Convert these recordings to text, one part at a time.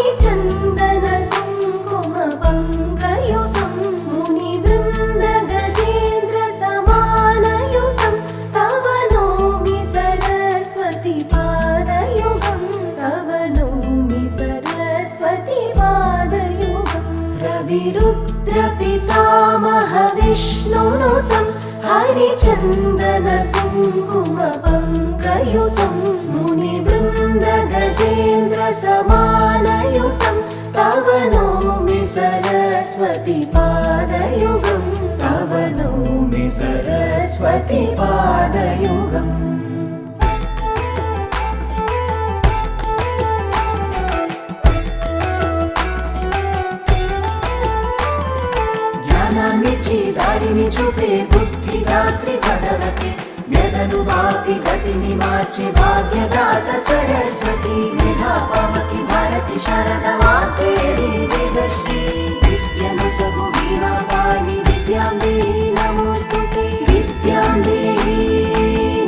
हरिचन्दन कुङ्कुम पङ्कयुतं मुनिवृन्द गजेन्द्र समानयुतं तव नौमि सरस्वती पादयुगं तव नौमि सरस्वती पादयुगं रविरुद्र पितामह विष्णुनुतं हरिचन्दन कुङ्कुम पङ्कयुतं मुनिवृन्द गजेन्द्र समानयुतं तव नौमि सरस्वती पादयुगं तव नौमि सरस्वती पादयुगम् ज्ञानान्निच्చి దారిని చూపే బుద్ధిదాత్రి భగవతి వ్యధను వాపి గతిని మార్చే భాగ్యదాత సరస్వతి విధాపావకి భారతి శరద వాగ్దేవి వేదశ్రీ విద్యను సగు వీణాపాణి విద్యాం దేహి నమోస్తుతే విద్యాం దేహి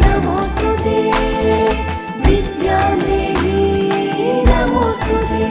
నమోస్తుతే విద్యాం దేహి నమోస్తుతే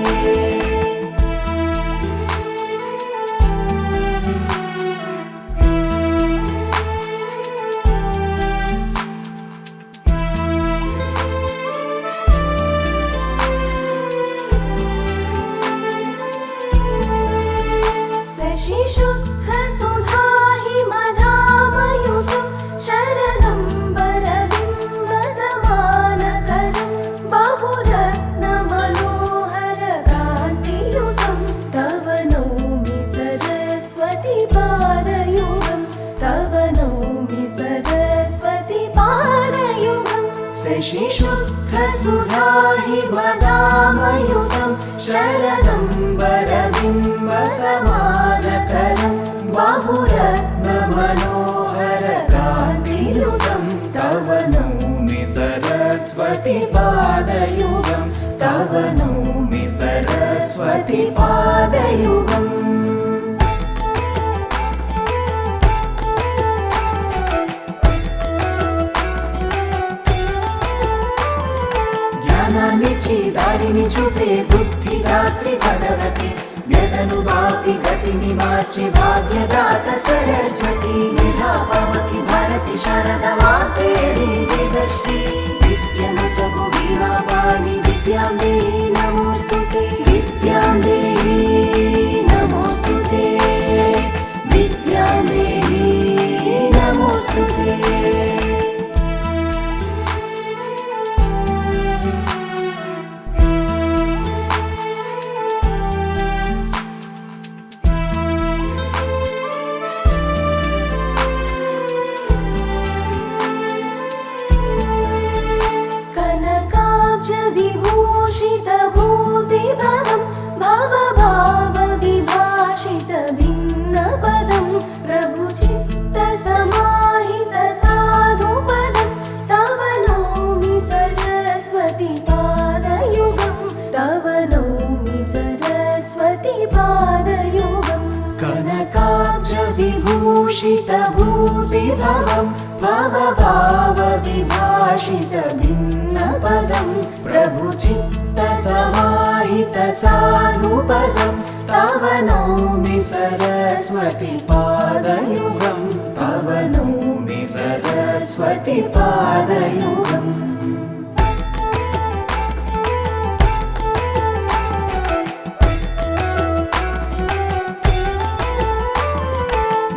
शुद्ध सुधा हिमधामयुतं शरदं वरबिम्ब समानकरं बहुरत्नमनोहरकान्तियुतं तव नौमि सरस्वती पादयुगं तव नौमि सरस्वती पादयुगं शशिशुद्ध सुधा हिमधामयुतं शरदं वरबिम्ब समानकरं बहुरत्नमनोहरकान्तियुतं तव नौमि सरस्वती पादयुगं तव नौमि सरस्वती पादयुगम् ज्ञानान्निच्చి దారిని చూపే బుద్ధిదాత్రి భగవతి వ్యధను వాపి గతిని మార్చే భాగ్యదాత సరస్వతి విధాపావకి భారతి శరద వాగ్దేవి వేదశ్రీ విద్యను సగు వీణాపాణి విద్యాం దేహి నమోస్తుతే విద్యాం దేహి నమోస్తుతే విద్యాం దేహి నమోస్తుతే विभूषितभूतिपदं भवभावविभाषितभिन्नपदं प्रभुचित्तसमाहितसाधुपदं तव नौमि सरस्वती पादयुगं तव नौमि सरस्वती पादयुगं कनकाब्जविभूषितभूतिभवं भवभावविभाषितभिन्नपदं प्रभुचित्तसमाहितसाधुपदं तव नौमि सरस्वती पादयुगं तव नौमि सरस्वती पादयुगम्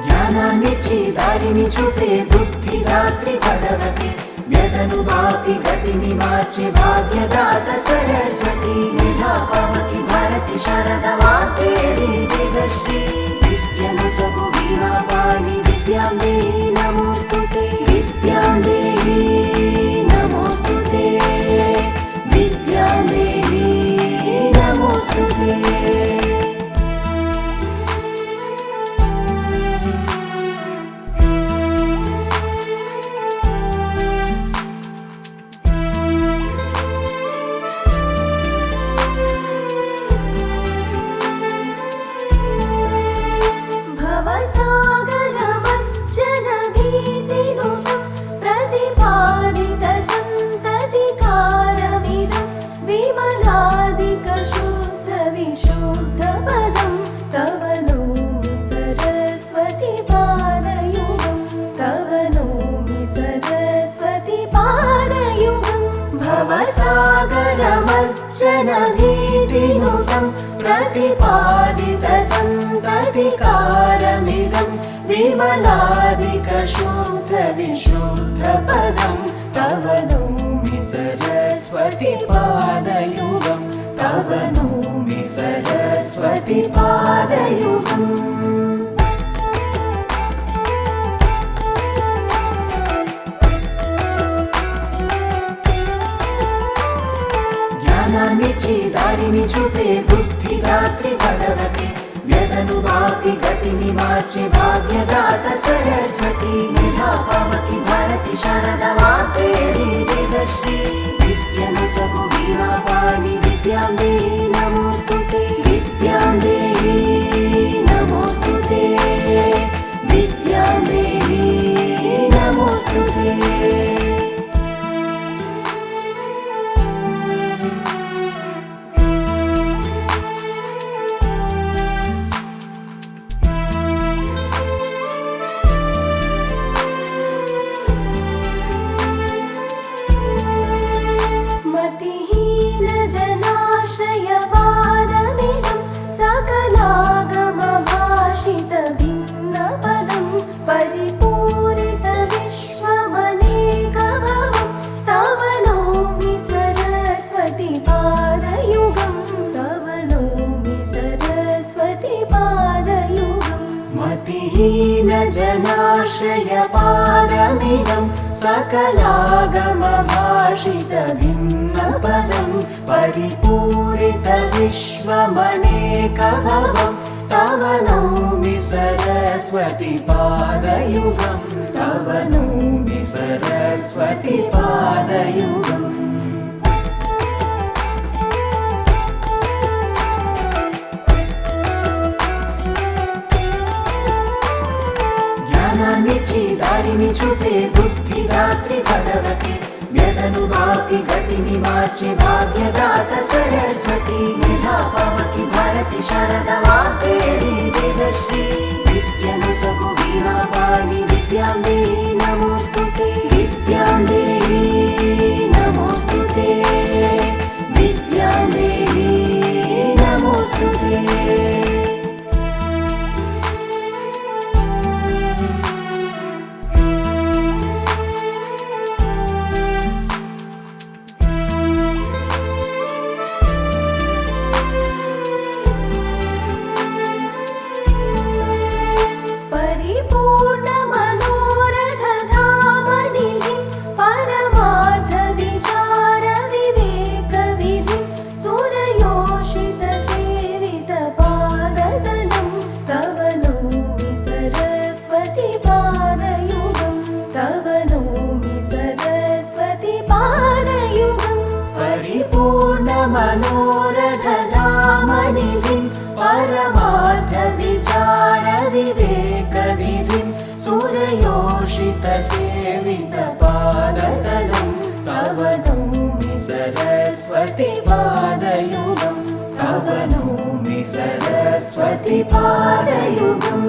ज्ञानान्निच्చి దారిని చూపే బుద్ధిదాత్రి భగవతి వ్యధను వాపి గతిని మార్చే భాగ్యదాత సరస్వతి విధాపావకి భారతి శరద వాగ్దేవి వేదశ్రీ విద్యను సగు వీణాపాణి విద్యాం దేహి నమోస్తుతే విద్యాం దేహి నమోస్తుతే విద్యాం దేహి నమోస్తుతే भवसागरमज्जन भीतिनुत भवसागरमर्चनभीतिनुतं प्रतिपादितसन्ततिकारमिदं विमलादिकशुद्धविशुद्धपदं तव नौमि सरस्वति पादयुगं तव नौमि सरस्वति पादयुगम् दारिणि चुपे बुद्धिदात्री भगवती व्यदनुवापि गतिनि मार्चे भाग्यदाता सरस्वती निधा पावकी भारती शारदा वाग्देवी वेदश्री विद्यानुसगु वीणापाणि विद्यां देहि नमोस्तुते विद्यां देहि नमोस्तुते विद्यां देहि नमोस्तुते परिपूरित विश्वमनेकभवं तव नौमि सरस्वति पादयुगं तव नौमि सरस्वति पादयुगं मतिहीनजनाश्रयपारमिदं सकलागमभाषितभिन्नपदं परिपूरित विश्वमनेकभवं तव नौमि सरस्वति पादयुगं तव नौमि सरस्वति पादयुगम् दारिणि चुपे बुद्धिदात्री भगवती व्यदनुवापि गतिनि मार्चे भाग्यदाता सरस्वती निधा पावकी भारती शारदा वाग्देवी वेदश्री विद्यानुसगु वीणापाणि विद्यां देहि नमोस्तुते विद्यां देहि नमोस्तुते विद्यां देहि नमोस्तुते मनोरथधामनिधिं परमार्थविचारविवेकनिधिं सुरयोषितसेवितपादतलं तव नौमि सरस्वति पादयुगं तव नौमि सरस्वति पादयुगम्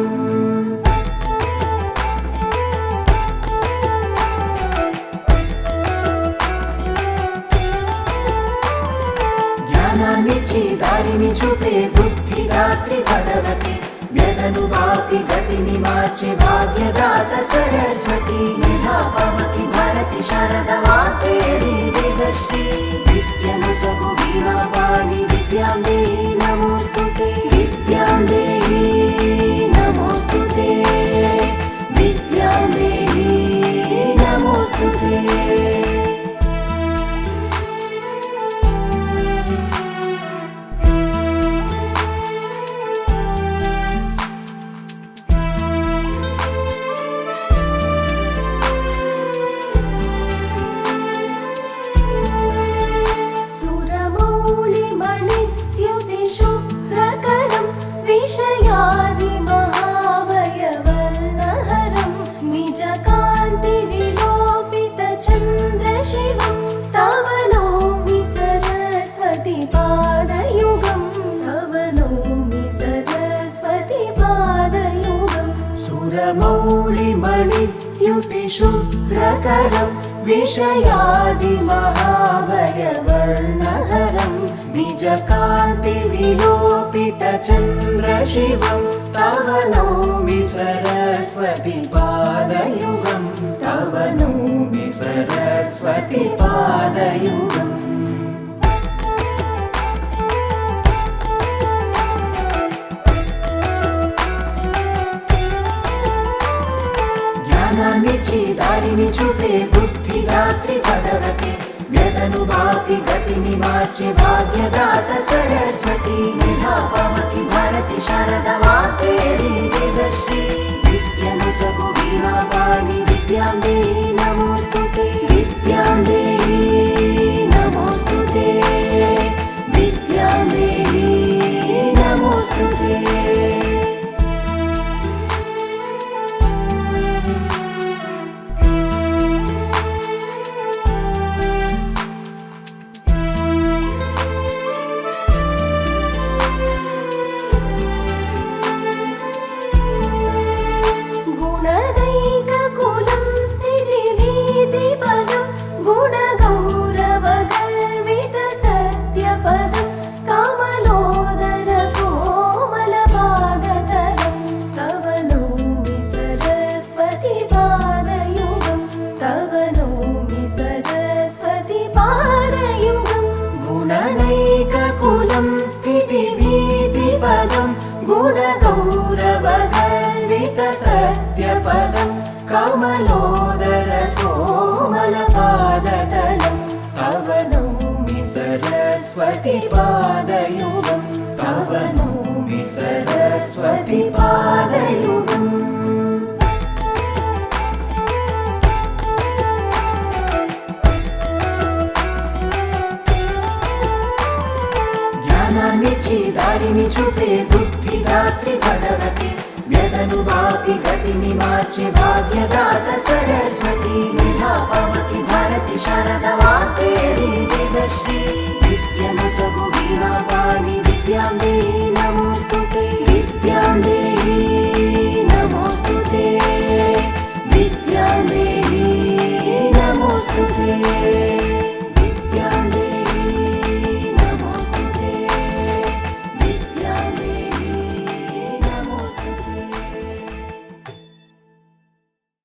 दारिणि चुपे बुद्धिदात्री भगवती व्यदनुवापि गतिनि मार्चे भाग्यदाता सरस्वती निधा पावकी भारती शारदा वाग्देवी वेदश्री विद्यानुसगु वीणापाणि विद्यां देहि नमोस्तुते विद्यां देहि नमोस्तुते विद्यां देहि नमोस्तुते विषयादिमहाभयवर्णहरं निजकान्तिविलोपितचन्द्रशिवं तव नौमि सरस्वति पादयुगं तव नौमि सरस्वति पादयुगं सुरमौलिमणिद्युतिशुभ्रकरं विषयादि महाभयवर्णहरं निजकान्ति विलोपित चन्द्रशिवं तव नौमि सरस्वती पादयुगं तव नौमि सरस्वती पादयुगम् ज्ञानान्निच्छि दारिणि चूपे बुद्धिदात्री भगवती व्यदनुवापि गतिनि मार्चे भाग्यदात सरस्वती निधापावति भारती शारदा वाग्देवी वेदश्री विद्यानुसगो वीणापाणि विद्यां देहि नमोऽस्तुते विद्यां देहि नमोऽस्तुते विद्यां देहि नमोऽस्तुते गुणनैककुलं स्थितिभीतिपदं गुणगौरवगर्वितसत्यपदं कमलोदरकोमलपादतलं तव नौमि सरस्वती पादयुगं तव नौमि सरस्वती पादयुगम् ज्ञानान्निच्छि दारिणि चूपे बुद्धिदात्री भगवती व्यदनुवापि गतिनि मार्चे भाग्यदात सरस्वती निधापावति भारती शारदा वाग्देवी वेदश्री विद्यानुसगो वीणापाणि विद्यां देहि नमोऽस्तुते विद्यां देहि नमोऽस्तुते विद्यां देहि नमोऽस्तुते